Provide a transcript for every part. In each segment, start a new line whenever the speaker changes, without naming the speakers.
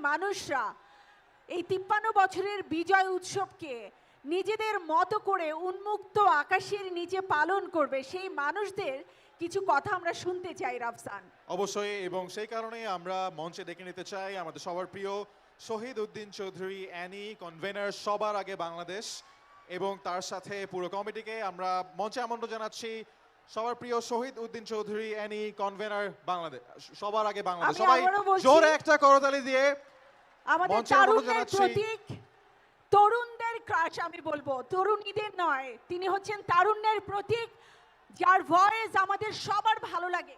মানুষরা এই 53 বছরের বিজয় উৎসবকে নিজেদের মতো করে উন্মুক্ত আকাশের নিচে পালন করবে, সেই মানুষদের কিছু কথা আমরা শুনতে চাই রাফসান।
অবশ্যই, এবং সেই কারণে আমরা মঞ্চে ডেকে নিতে চাই আমাদের সবার প্রিয় শহীদ উদ্দিন চৌধুরী অ্যানি, কনভেনার সবার আগে বাংলাদেশ, এবং তার সাথে পুরো কমিটিকে আমরা মঞ্চে আমন্ত্রণ জানাচ্ছি। সবার প্রিয় শহীদ উদ্দিন চৌধুরী অ্যানি, কনভেনার বাংলাদেশ, সবার আগে বাংলাদেশ। সবাই জোরে একটা করতালি দিয়ে
আমাদের তারুণ্যের প্রতীক, তরুণদের ক্রাশ আমি বলবো, তরুণীদের নয়, তিনি হচ্ছেন তারুণ্যের প্রতীক, যার ভয়েস আমাদের সবার ভালো লাগে।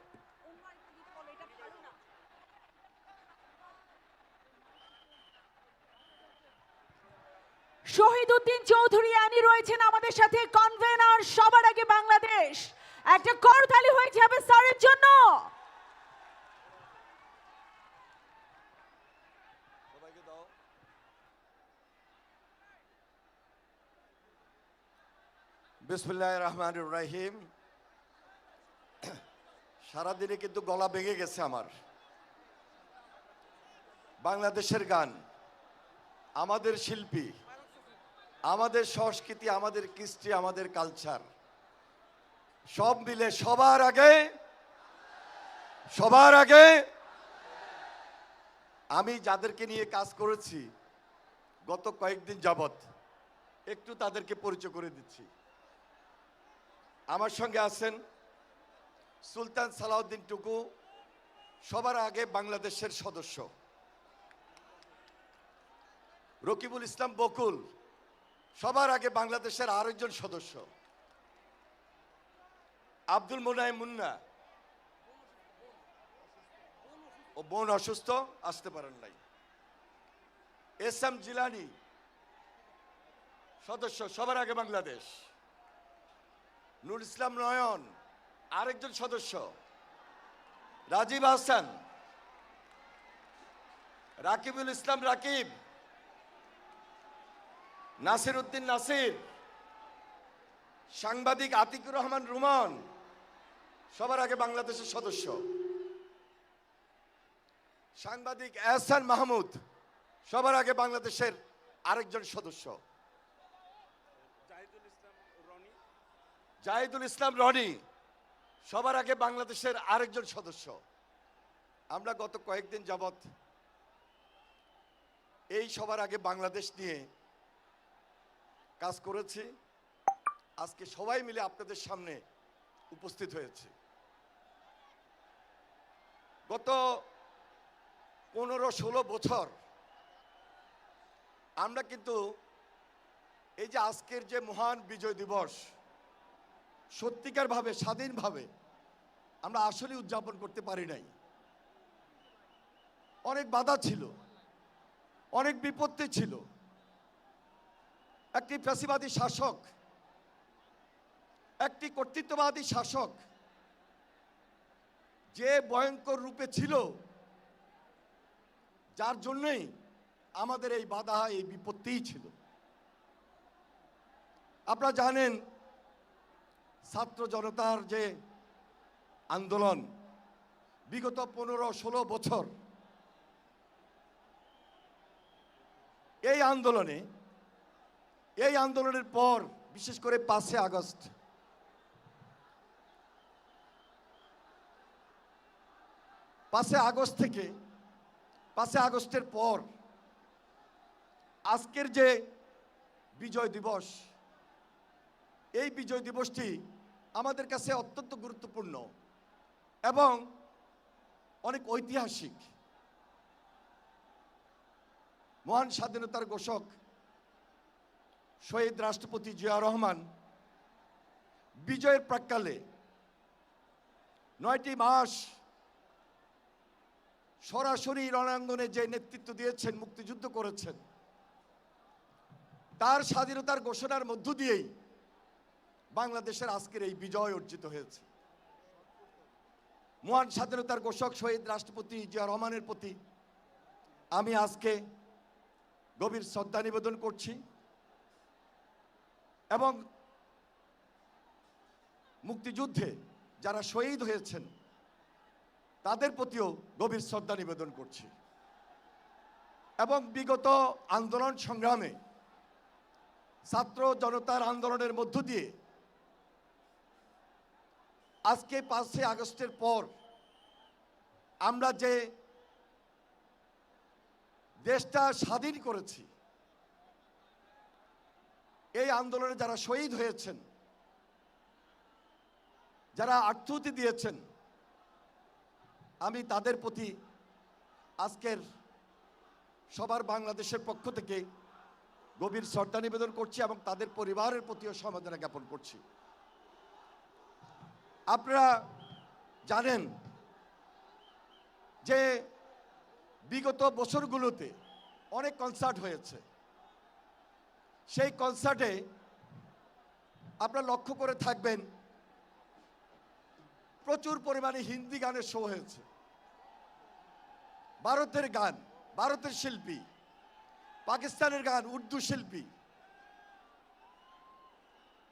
শহীদ উদ্দিন চৌধুরী অ্যানি রয়েছেন আমাদের সাথে, কনভেনার সবার আগে বাংলাদেশ। একটা করতালি হয়ে যাবে স্যারের জন্য।
বিসমিল্লাহির রহমানির রহিম। সারাদিনে কিন্তু গলা ভেঙে গেছে আমার। বাংলাদেশের গান, আমাদের শিল্পী, আমাদের সংস্কৃতি, আমাদের কৃষ্টি, আমাদের কালচার সব মিলে সবার আগে আমি যাদেরকে নিয়ে কাজ করেছি গত কয়েকদিন যাবত, একটু তাদেরকে পরিচয় করে দিচ্ছি। আমার সঙ্গে আছেন সুলতান সালাউদ্দিন টুকু, সবার আগে বাংলাদেশের সদস্য। রকিবুল ইসলাম বকুল, সবার আগে বাংলাদেশের আরেকজন সদস্য। আব্দুল মোনায়েম মুন্না, ও বোন অসুস্থ, আসতে পারেন নাই। এস এম জিলানি, সদস্য, সবার আগে বাংলাদেশ। নুর ইসলাম নয়ন, আরেকজন সদস্য। রাজীব হাসান, রাকিবুল ইসলাম রাকিব, নাসির উদ্দিন নাসির, সাংবাদিক আতিকুর রহমান রুমন, সবার আগে বাংলাদেশের সদস্য। সাংবাদিক এহসান মাহমুদ, সবার আগে বাংলাদেশের আরেকজন সদস্য। জাহিদুল ইসলাম রনি, সবার আগে বাংলাদেশের আরেকজন সদস্য। আমরা গত কয়েকদিন যাবত এই সবার আগে বাংলাদেশ নিয়ে কাজ করেছি। আজকে সবাই মিলে আপনাদের সামনে উপস্থিত হয়েছে। গত 15-16 বছর আমরা কিন্তু এই যে আজকের যে মহান বিজয় দিবস, সত্যিকার ভাবে স্বাধীনভাবে আমরা আসলে উদযাপন করতে পারি নাই। অনেক বাধা ছিল, অনেক বিপত্তি ছিল। একটি ফ্যাসিবাদী শাসক, একটি কর্তৃত্ববাদী শাসক যে ভয়ঙ্কর রূপে ছিল, যার জন্যই আমাদের এই বাধা, এই বিপত্তিই ছিল। আপনারা জানেন ছাত্র জনতার যে আন্দোলন বিগত 15-16 বছর, এই আন্দোলনের পর বিশেষ করে 5 আগস্ট, 5 আগস্ট থেকে 5 আগস্টের পর আজকের যে বিজয় দিবস, এই বিজয় দিবসটি আমাদের কাছে অত্যন্ত গুরুত্বপূর্ণ এবং অনেক ঐতিহাসিক। মহান স্বাধীনতার ঘোষক শহীদ রাষ্ট্রপতি জিয়া রহমান বিজয়ের প্রাক্কালে 9টি মাস সরাসরি রণাঙ্গনে যে নেতৃত্ব দিয়েছেন, মুক্তিযুদ্ধ করেছেন, তার স্বাধীনতার ঘোষণার মধ্য দিয়েই বাংলাদেশের আজকের এই বিজয় অর্জিত হয়েছে। মহান স্বাধীনতার ঘোষক শহীদ রাষ্ট্রপতি জিয়া রহমানের প্রতি আমি আজকে গভীর শ্রদ্ধা নিবেদন করছি এবং মুক্তিযুদ্ধে যারা শহীদ হয়েছেন তাদের প্রতিও গভীর শ্রদ্ধা নিবেদন করছি। এবং বিগত আন্দোলন সংগ্রামে ছাত্র জনতার আন্দোলনের মধ্য দিয়ে আজকে 5ই আগস্টের পর আমরা যে দেশটা স্বাধীন করেছি, এই আন্দোলনে যারা শহীদ হয়েছেন, যারা আত্মাহুতি দিয়েছেন, আমি তাদের প্রতি আজকের সবার বাংলাদেশের পক্ষ থেকে গভীর শ্রদ্ধা নিবেদন করছি এবং তাদের পরিবারের প্রতিও সমবেদনা জ্ঞাপন করছি। আপনারা জানেন যে বিগত বছরগুলোতে অনেক কনসার্ট হয়েছে। সেই কনসার্টে আপনারা লক্ষ্য করে থাকবেন প্রচুর পরিমাণে হিন্দি গানের শো হয়েছে। ভারতের গান, ভারতের শিল্পী, পাকিস্তানের গান, উর্দু শিল্পী,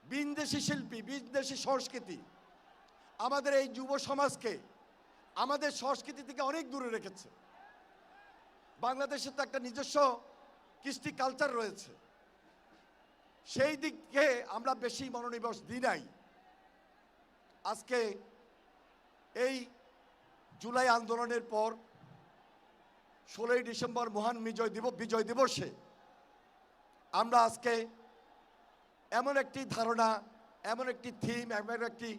বিদেশি শিল্পী, বিদেশি সংস্কৃতি আমাদের এই যুব সমাজকে আমাদের সংস্কৃতি থেকে অনেক দূরে রেখেছে। বাংলাদেশে তো একটা নিজস্ব কৃষ্টি কালচার রয়েছে, সেই দিকে আমরা বেশি মনোনিবেশ দিই নাই। আজকে এই জুলাই আন্দোলনের পর 16ই ডিসেম্বর মহান বিজয় দিবসে আমরা আজকে এমন একটি ধারণা, এমন একটি থিম, এমন একটি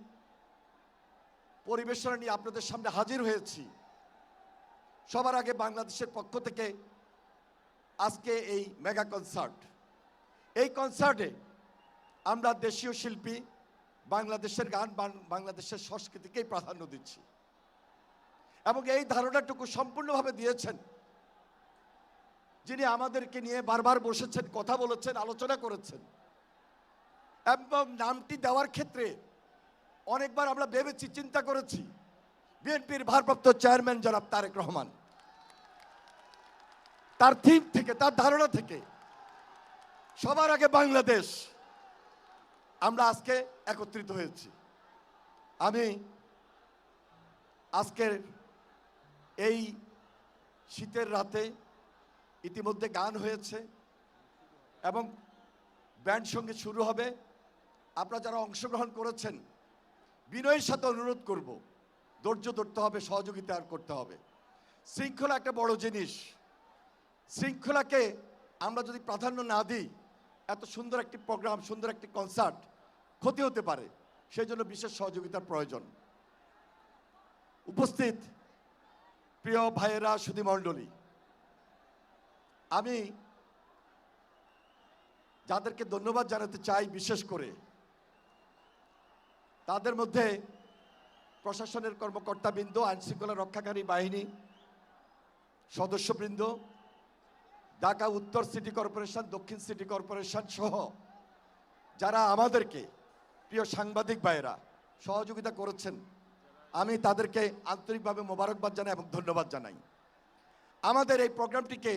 পরিবেশনা নিয়ে আপনাদের সামনে হাজির হয়েছি। সবার আগে বাংলাদেশের পক্ষ থেকে আজকে এই মেগা কনসার্ট, এই কনসার্টে আমরা দেশীয় শিল্পী, বাংলাদেশের গান, বাংলাদেশের সংস্কৃতিকেই প্রাধান্য দিচ্ছি এবং এই ধারণাটুকু সম্পূর্ণভাবে দিয়েছেন যিনি আমাদেরকে নিয়ে বারবার বসেছেন, কথা বলেছেন, আলোচনা করেছেন এবং নামটি দেওয়ার ক্ষেত্রে অনেকবার আমরা ভেবেছি, চিন্তা করেছি। বিএনপির ভারপ্রাপ্ত চেয়ারম্যান জনাব তারেক রহমান, তার থিম থেকে, তার ধারণা থেকে সবার আগে বাংলাদেশ, আমরা আজকে একত্রিত হয়েছি। আমি আজকের এই শীতের রাতে ইতিমধ্যে গান হয়েছে এবং ব্যান্ড সঙ্গীত শুরু হবে। আপনারা যারা অংশগ্রহণ করেছেন, বিনয়ের সাথে অনুরোধ করব, ধৈর্য ধরতে হবে, সহযোগিতা করতে হবে। শৃঙ্খলা একটা বড় জিনিস। শৃঙ্খলাকে আমরা যদি প্রাধান্য না দিই, এত সুন্দর একটি প্রোগ্রাম, সুন্দর একটি কনসার্ট ক্ষতি হতে পারে। সেই জন্য বিশেষ সহযোগিতার প্রয়োজন। উপস্থিত প্রিয় ভাইয়েরা, সুধীমণ্ডলী, আমি যাদেরকে ধন্যবাদ জানাতে চাই, বিশেষ করে তাদের মধ্যে প্রশাসনের কর্মকর্তাবৃন্দ, আইনশৃঙ্খলা রক্ষাকারী বাহিনী সদস্যবৃন্দ, ঢাকা উত্তর সিটি কর্পোরেশন, দক্ষিণ সিটি কর্পোরেশন সহ যারা আমাদেরকে, প্রিয় সাংবাদিক ভাইয়েরা সহযোগিতা করেছেন, আমি তাদেরকে আন্তরিকভাবে মোবারকবাদ জানাই এবং ধন্যবাদ জানাই। আমাদের এই প্রোগ্রামটিকে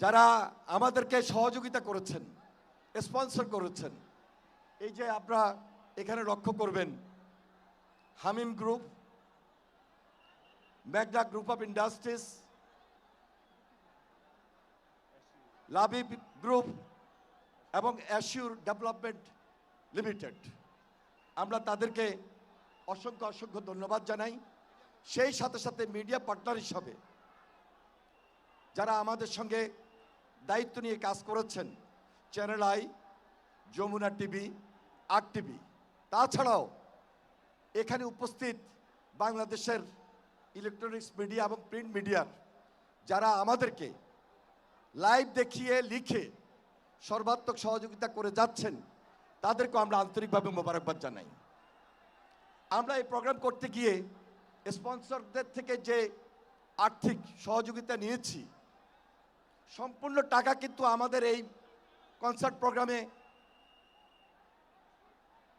যারা আমাদেরকে সহযোগিতা করেছেন, স্পন্সর করেছেন, এই যে আপনারা এখানে লক্ষ্য করবেন, Hamim group, Magna group of industries, Labib group এবং অ্যাসিউর ডেভেলপমেন্ট লিমিটেড, আমরা তাদেরকে অসংখ্য অসংখ্য ধন্যবাদ জানাই। সেই সাথে সাথে মিডিয়া পার্টনার হিসাবে যারা আমাদের সঙ্গে দায়িত্ব নিয়ে কাজ করেছেন, Channel I, Jamuna TV, R TV, তাছাড়াও এখানে উপস্থিত বাংলাদেশের ইলেকট্রনিক্স মিডিয়া এবং প্রিন্ট মিডিয়ার যারা আমাদেরকে লাইভ দেখিয়ে, লিখে সর্বাত্মক সহযোগিতা করে যাচ্ছেন, তাদেরকে আমরা আন্তরিকভাবে মোবারকবাদ জানাই। আমরা এই প্রোগ্রাম করতে গিয়ে স্পন্সরদের থেকে যে আর্থিক সহযোগিতা নিয়েছি, সম্পূর্ণ টাকা কিন্তু আমাদের এই কনসার্ট প্রোগ্রামে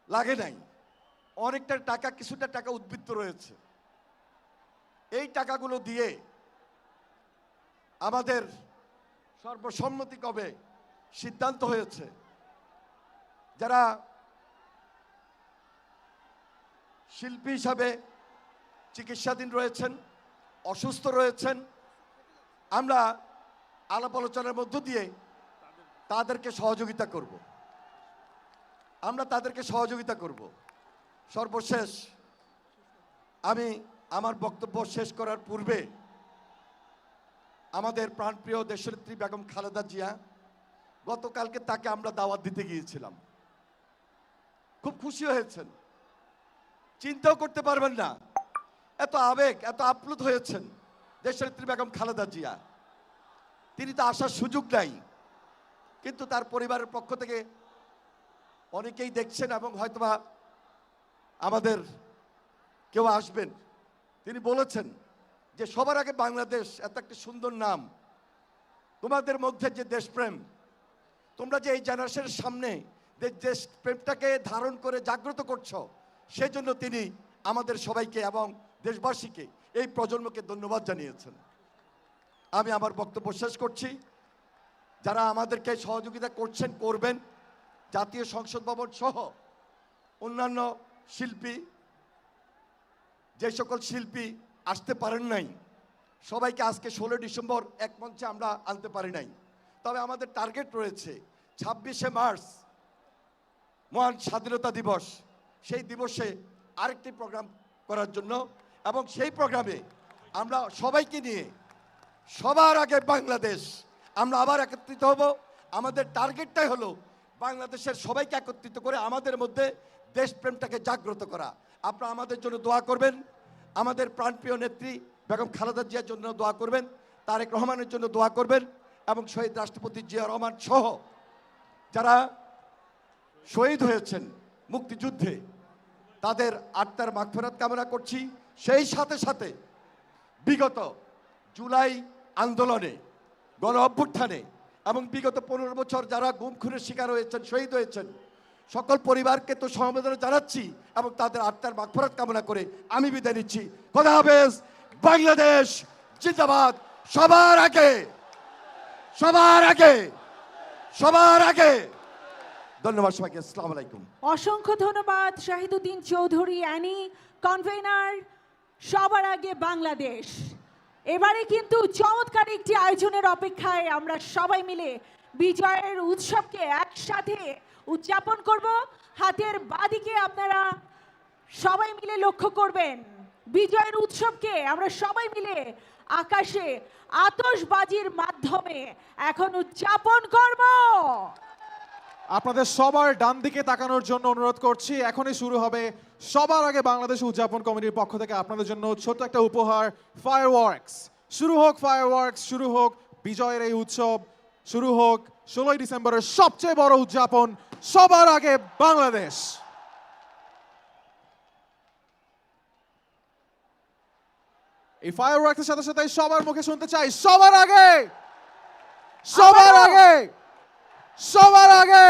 লাগে নাই। অনেকটা টাকা, কিছুটা টাকা উদ্বৃত্ত রয়েছে। এই টাকাগুলো দিয়ে আমাদের সর্বসম্মতিক্রমে সিদ্ধান্ত হয়েছে, যারা শিল্পী হিসাবে চিকিৎসাধীন রয়েছেন, অসুস্থ রয়েছেন। আমরা আলাপ আলোচনার মধ্য দিয়ে তাদেরকে সহযোগিতা করব। আমরা তাদেরকে সহযোগিতা করব। সর্বশেষ আমি আমার বক্তব্য শেষ করার পূর্বে আমাদের প্রাণপ্রিয় দেশনেত্রী বেগম খালেদা জিয়া, গতকালকে তাকে আমরা দাওয়াত দিতে গিয়েছিলাম। খুব খুশি হয়েছেন, চিন্তাও করতে পারবেন না এত আবেগ, এত আপ্লুত হয়েছেন দেশনেত্রী বেগম খালেদা জিয়া। তিনি তো আসার সুযোগ নাই, কিন্তু তার পরিবারের পক্ষ থেকে অনেকেই দেখছেন এবং হয়তোবা আমাদের কেউ আসবেন। তিনি বলেছেন যে সবার আগে বাংলাদেশ, এত একটা সুন্দর নাম, তোমাদের মধ্যে যে দেশপ্রেম, তোমরা যে এই জেনারেশনের সামনে দেশপ্রেমটাকে ধারণ করে জাগ্রত করছো, সেজন্য তিনি আমাদের সবাইকে এবং দেশবাসীকে, এই প্রজন্মকে ধন্যবাদ জানিয়েছেন। আমি আমার বক্তব্য শেষ করছি। যারা আমাদেরকে সহযোগিতা করছেন, করবেন, জাতীয় সংসদ ভবন সহ অন্যান্য শিল্পী, যে সকল শিল্পী আসতে পারেন নাই, সবাইকে আজকে 16 ডিসেম্বর এক মঞ্চে আমরা আনতে পারি নাই। তবে আমাদের টার্গেট রয়েছে 26শে মার্চ মহান স্বাধীনতা দিবস, সেই দিবসে আরেকটি প্রোগ্রাম করার জন্য, এবং সেই প্রোগ্রামে আমরা সবাইকে নিয়ে সবার আগে বাংলাদেশ আমরা আবার একত্রিত হব। আমাদের টার্গেটটাই হলো বাংলাদেশের সবাইকে একত্রিত করে আমাদের মধ্যে দেশপ্রেমটাকে জাগ্রত করা। আপনারা আমাদের জন্য দোয়া করবেন, আমাদের প্রাণপ্রিয় নেত্রী বেগম খালেদা জিয়ার জন্য দোয়া করবেন, তারেক রহমানের জন্য দোয়া করবেন, এবং শহীদ রাষ্ট্রপতি জিয়া রহমান সহ যারা শহীদ হয়েছেন মুক্তিযুদ্ধে, তাদের আত্মার মাগফিরাত কামনা করছি। সেই সাথে সাথে বিগত জুলাই আন্দোলনে, গণ অভ্যুত্থানে এবং বিগত 15 বছর যারা গুম খুনের শিকার হয়েছেন, শহীদ হয়েছেন, সকল পরিবারকে তো সমবেদনা জানাচ্ছি এবং তাদের আত্মার মাগফিরাত কামনা করে আমি বিদায় নিচ্ছি। খোদা হাফেজ। বাংলাদেশ জিন্দাবাদ। সবার আগে, সবার আগে, সবার আগে। ধন্যবাদ সবাইকে। আসসালামু আলাইকুম।
অসংখ্য ধন্যবাদ শাহিদুদ্দিন চৌধুরী অ্যানি, কনভেনার সবার আগে বাংলাদেশ। এবারে কিন্তু চমৎকার একটি আয়োজনের অপেক্ষায় আমরা সবাই মিলে বিজয়ের উৎসবকে একসাথে উদযাপন করব। হাতের বাঁদিকে আপনারা সবাই মিলে লক্ষ্য করবেন, বিজয়ের উৎসবকে আমরা সবাই মিলে আকাশে আতশবাজির মাধ্যমে এখন উদযাপন করব।
আপনাদের সবার ডান দিকে তাকানোর জন্য অনুরোধ করছি। এখনই শুরু হবে সবার আগে বাংলাদেশ উদযাপন কমিটির পক্ষ থেকে আপনাদের জন্য ছোট একটা উপহার, ফায়ারওয়ার্কস। শুরু হোক ফায়ারওয়ার্কস, শুরু হোক বিজয়ের এই উৎসব, শুরু হোক 16 ডিসেম্বরের সবচেয়ে বড় উদযাপন, সবার আগে বাংলাদেশ। এই ফায়ারওয়ার্কসের সাথে সাথে সবার মুখে শুনতে চাই, সবার আগে, সবার আগে, সবার আগে।